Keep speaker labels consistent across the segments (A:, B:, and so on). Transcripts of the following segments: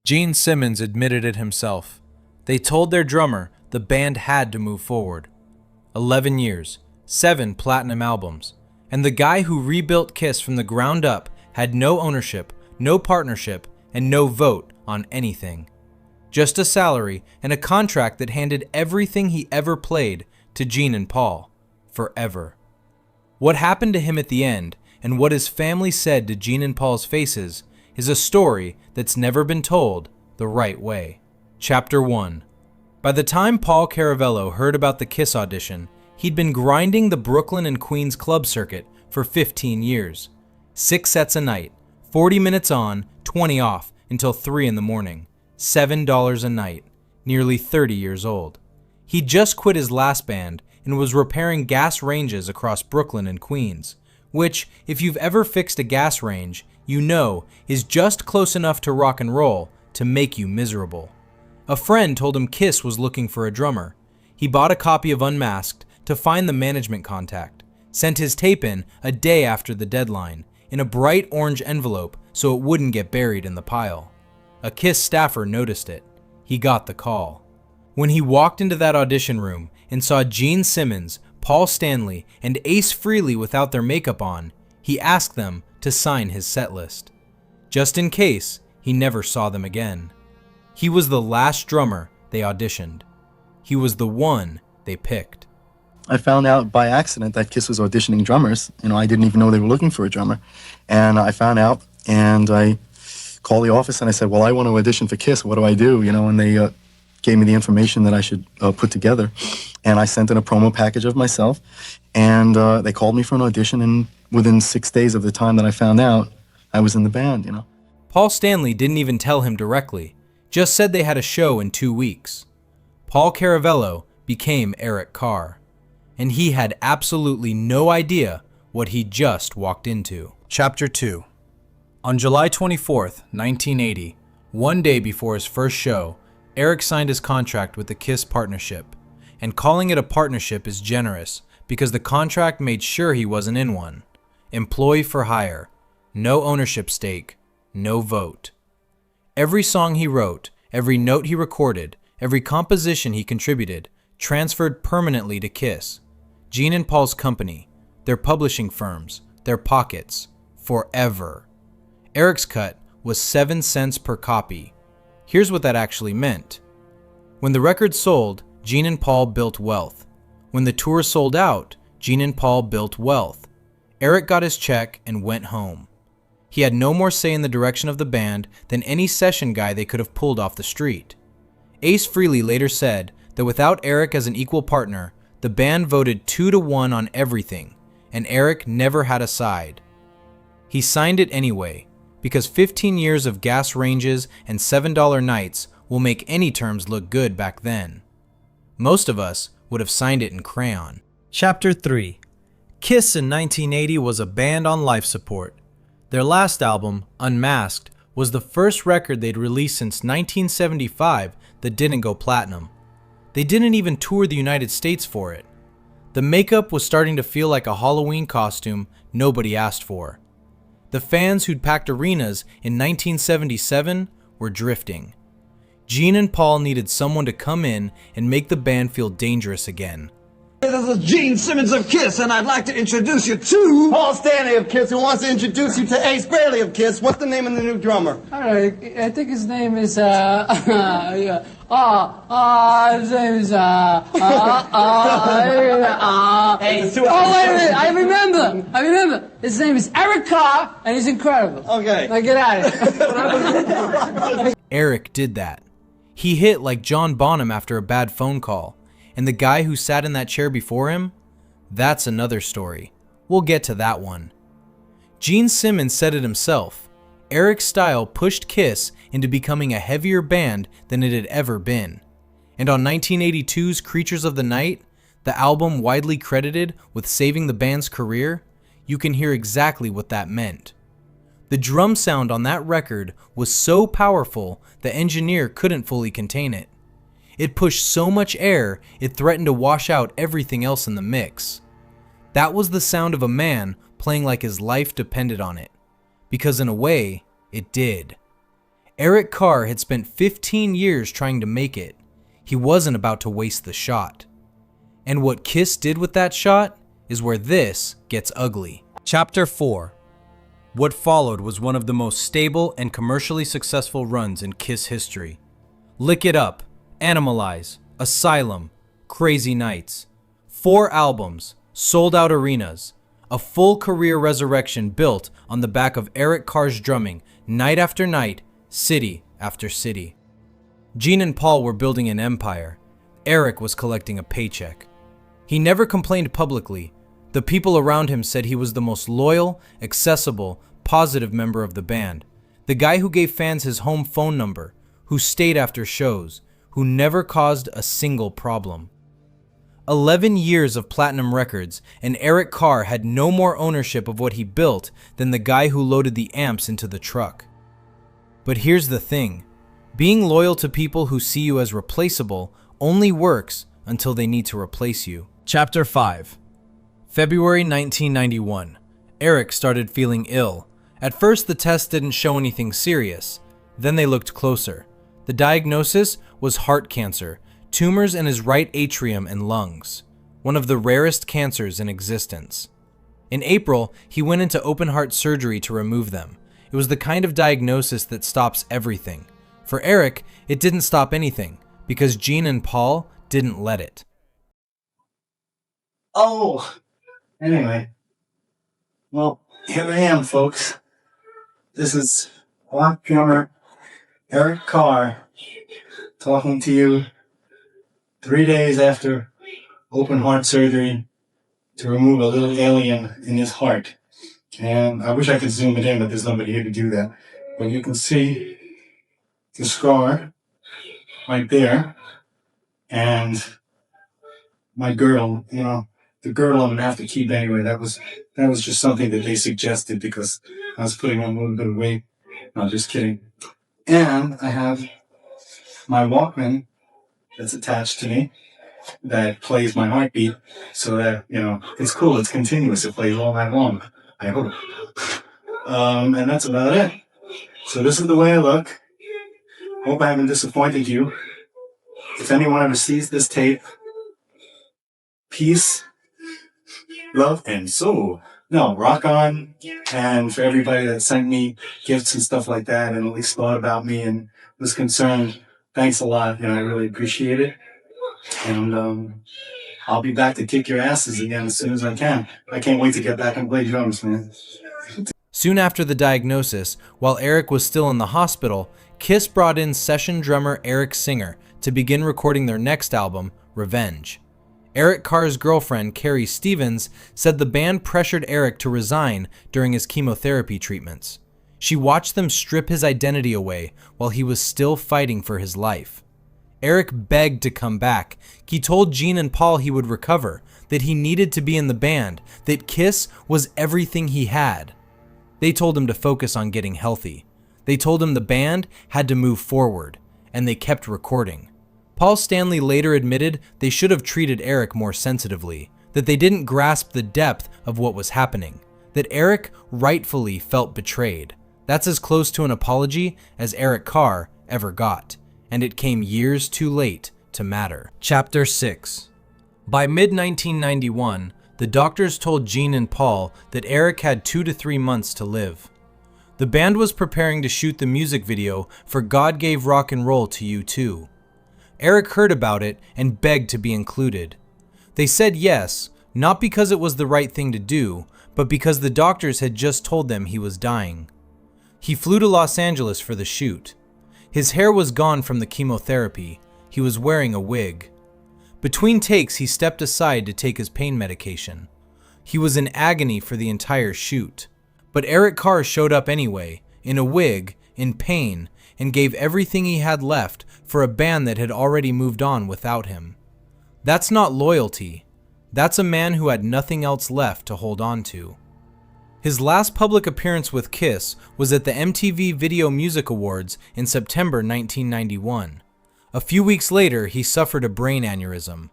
A: Gene Simmons admitted it himself. They told their drummer the band had to move forward. 11 years, 7 platinum albums, and the guy who rebuilt Kiss from the ground up had no ownership, no partnership, and no vote on anything. Just a salary and a contract that handed everything he ever played to Gene and Paul, forever. What happened to him at the end, and what his family said to Gene and Paul's faces, is a story that's never been told the right way. Chapter 1. By the time Paul Caravello heard about the Kiss audition, he'd been grinding the Brooklyn and Queens club circuit for 15 years. 6 sets a night, 40 minutes on, 20 off, until 3 in the morning. $7 a night, nearly 30 years old. He just quit his last band and was repairing gas ranges across Brooklyn and Queens, which, if you've ever fixed a gas range, you know is just close enough to rock and roll to make you miserable. A friend told him Kiss was looking for a drummer. He bought a copy of Unmasked to find the management contact, sent his tape in a day after the deadline, in a bright orange envelope so it wouldn't get buried in the pile. A Kiss staffer noticed it. He got the call. When he walked into that audition room and saw Gene Simmons, Paul Stanley, and Ace Frehley without their makeup on, he asked them to sign his set list. Just in case, he never saw them again. He was the last drummer they auditioned. He was the one they picked.
B: I found out by accident that Kiss was auditioning drummers. I didn't even know they were looking for a drummer. And I found out, and I called the office and I said, well, I want to audition for Kiss. What do I do? And they gave me the information that I should put together. And I sent in a promo package of myself. And they called me for an audition. And within 6 days of the time that I found out, I was in the band,
A: Paul Stanley didn't even tell him directly, just said they had a show in 2 weeks. Paul Caravello became Eric Carr, and he had absolutely no idea what he just walked into. Chapter 2. On July 24th, 1980, one day before his first show, Eric signed his contract with the Kiss partnership. And calling it a partnership is generous because the contract made sure he wasn't in one. Employee for hire, no ownership stake, no vote. Every song he wrote, every note he recorded, every composition he contributed, transferred permanently to Kiss. Gene and Paul's company, their publishing firms, their pockets, forever. Eric's cut was 7 cents per copy. Here's what that actually meant. When the record sold, Gene and Paul built wealth. When the tour sold out, Gene and Paul built wealth. Eric got his check and went home. He had no more say in the direction of the band than any session guy they could have pulled off the street. Ace Frehley later said that without Eric as an equal partner, the band voted 2-1 on everything, and Eric never had a side. He signed it anyway, because 15 years of gas ranges and $7 nights will make any terms look good back then. Most of us would have signed it in crayon. Chapter 3. Kiss in 1980 was a band on life support. Their last album, Unmasked, was the first record they'd released since 1975 that didn't go platinum. They didn't even tour the United States for it. The makeup was starting to feel like a Halloween costume nobody asked for. The fans who'd packed arenas in 1977 were drifting. Gene and Paul needed someone to come in and make the band feel dangerous again.
C: This is Gene Simmons of Kiss, and I'd like to introduce you to
D: Paul Stanley of Kiss, who wants to introduce you to Ace Frehley of Kiss. What's the name of the new drummer?
E: All right, I think his name is, his name is,
D: Hey,
E: oh, wait a minute, I remember. His name is Eric Carr, and he's incredible.
D: Okay.
E: Now get out of here.
A: Eric did that. He hit like John Bonham after a bad phone call. And the guy who sat in that chair before him? That's another story. We'll get to that one. Gene Simmons said it himself. Eric's style pushed Kiss into becoming a heavier band than it had ever been. And on 1982's Creatures of the Night, the album widely credited with saving the band's career, you can hear exactly what that meant. The drum sound on that record was so powerful the engineer couldn't fully contain it. It pushed so much air, it threatened to wash out everything else in the mix. That was the sound of a man playing like his life depended on it. Because in a way, it did. Eric Carr had spent 15 years trying to make it. He wasn't about to waste the shot. And what Kiss did with that shot is where this gets ugly. Chapter 4. What followed was one of the most stable and commercially successful runs in Kiss history. Lick It Up, Animalize, Asylum, Crazy Nights. 4 albums, sold out arenas, a full career resurrection built on the back of Eric Carr's drumming night after night, city after city. Gene and Paul were building an empire. Eric was collecting a paycheck. He never complained publicly. The people around him said he was the most loyal, accessible, positive member of the band. The guy who gave fans his home phone number, who stayed after shows, who never caused a single problem. 11 years of platinum records, and Eric Carr had no more ownership of what he built than the guy who loaded the amps into the truck. But here's the thing. Being loyal to people who see you as replaceable only works until they need to replace you. Chapter 5. February 1991. Eric started feeling ill. At first, the test didn't show anything serious. Then they looked closer. The diagnosis was heart cancer, tumors in his right atrium and lungs, one of the rarest cancers in existence. In April, he went into open heart surgery to remove them. It was the kind of diagnosis that stops everything. For Eric, it didn't stop anything, because Gene and Paul didn't let it.
B: Oh, anyway. Well, here I am, folks. This is rock drummer Eric Carr talking to you 3 days after open heart surgery to remove a little alien in his heart. And I wish I could zoom it in, but there's nobody here to do that. But you can see the scar right there. And my girdle, the girdle I'm gonna have to keep anyway. That was just something that they suggested because I was putting on a little bit of weight. No, just kidding. And I have my Walkman that's attached to me that plays my heartbeat so that, it's cool. It's continuous. It plays all night long. I hope. And that's about it. So this is the way I look. Hope I haven't disappointed you. If anyone ever sees this tape, peace, love, and soul. No, rock on. And for everybody that sent me gifts and stuff like that and at least thought about me and was concerned, thanks a lot. I really appreciate it. And I'll be back to kick your asses again as soon as I can. I can't wait to get back and play drums, man.
A: Soon after the diagnosis, while Eric was still in the hospital, Kiss brought in session drummer Eric Singer to begin recording their next album, Revenge. Eric Carr's girlfriend, Carrie Stevens, said the band pressured Eric to resign during his chemotherapy treatments. She watched them strip his identity away while he was still fighting for his life. Eric begged to come back. He told Gene and Paul he would recover, that he needed to be in the band, that Kiss was everything he had. They told him to focus on getting healthy. They told him the band had to move forward, and they kept recording. Paul Stanley later admitted they should have treated Eric more sensitively, that they didn't grasp the depth of what was happening, that Eric rightfully felt betrayed. That's as close to an apology as Eric Carr ever got, and it came years too late to matter. Chapter 6. By mid-1991, the doctors told Gene and Paul that Eric had 2 to 3 months to live. The band was preparing to shoot the music video for God Gave Rock and Roll to You Too. Eric heard about it and begged to be included. They said yes, not because it was the right thing to do, but because the doctors had just told them he was dying. He flew to Los Angeles for the shoot. His hair was gone from the chemotherapy. He was wearing a wig. Between takes, he stepped aside to take his pain medication. He was in agony for the entire shoot. But Eric Carr showed up anyway, in a wig, in pain, and gave everything he had left for a band that had already moved on without him. That's not loyalty. That's a man who had nothing else left to hold on to. His last public appearance with Kiss was at the MTV Video Music Awards in September 1991. A few weeks later, he suffered a brain aneurysm,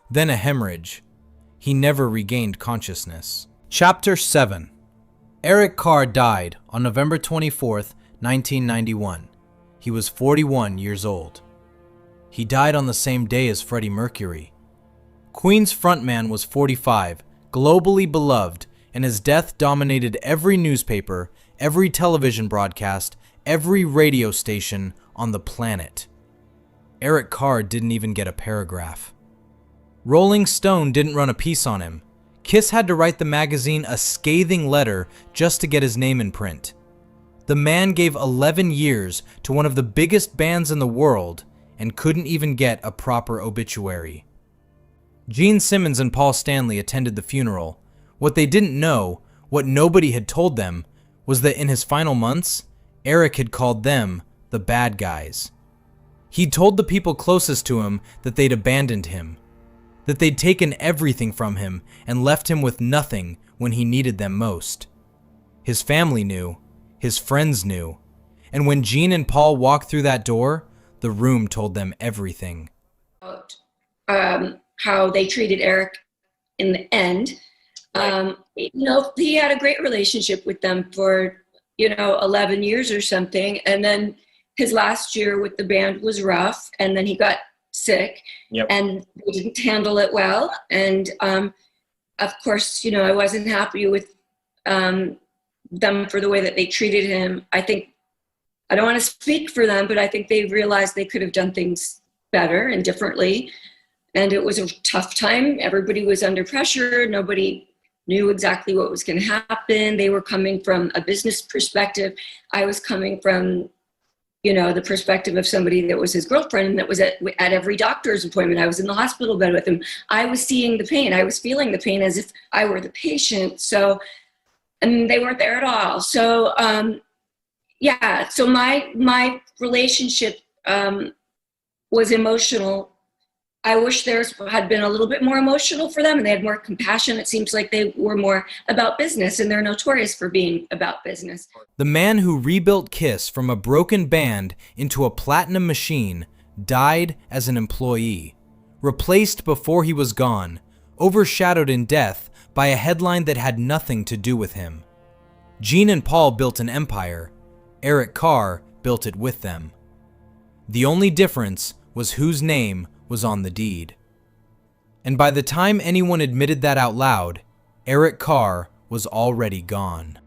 A: then a hemorrhage. He never regained consciousness. Chapter 7. Eric Carr died on November 24th, 1991. He was 41 years old. He died on the same day as Freddie Mercury. Queen's frontman was 45, globally beloved, and his death dominated every newspaper, every television broadcast, every radio station on the planet. Eric Carr didn't even get a paragraph. Rolling Stone didn't run a piece on him. Kiss had to write the magazine a scathing letter just to get his name in print. The man gave 11 years to one of the biggest bands in the world and couldn't even get a proper obituary. Gene Simmons and Paul Stanley attended the funeral. What they didn't know, what nobody had told them, was that in his final months, Eric had called them the bad guys. He'd told the people closest to him that they'd abandoned him, that they'd taken everything from him and left him with nothing when he needed them most. His family knew, his friends knew, and when Gene and Paul walked through that door, the room told them everything.
F: How they treated Eric in the end. He had a great relationship with them for, 11 years or something. And then his last year with the band was rough. And then he got sick.
G: Yep.
F: And they didn't handle it well. And of course, I wasn't happy with them for the way that they treated him. I don't want to speak for them, but I think they realized they could have done things better and differently. And it was a tough time. Everybody was under pressure. Nobody knew exactly what was going to happen. They were coming from a business perspective. I was coming from, the perspective of somebody that was his girlfriend and that was at every doctor's appointment. I was in the hospital bed with him. I was seeing the pain. I was feeling the pain as if I were the patient. So, and they weren't there at all. So, so my relationship was emotional. I wish theirs had been a little bit more emotional for them and they had more compassion. It seems like they were more about business, and they're notorious for being about business.
A: The man who rebuilt Kiss from a broken band into a platinum machine died as an employee, replaced before he was gone, overshadowed in death by a headline that had nothing to do with him. Gene and Paul built an empire. Eric Carr built it with them. The only difference was whose name was on the deed. And by the time anyone admitted that out loud, Eric Carr was already gone.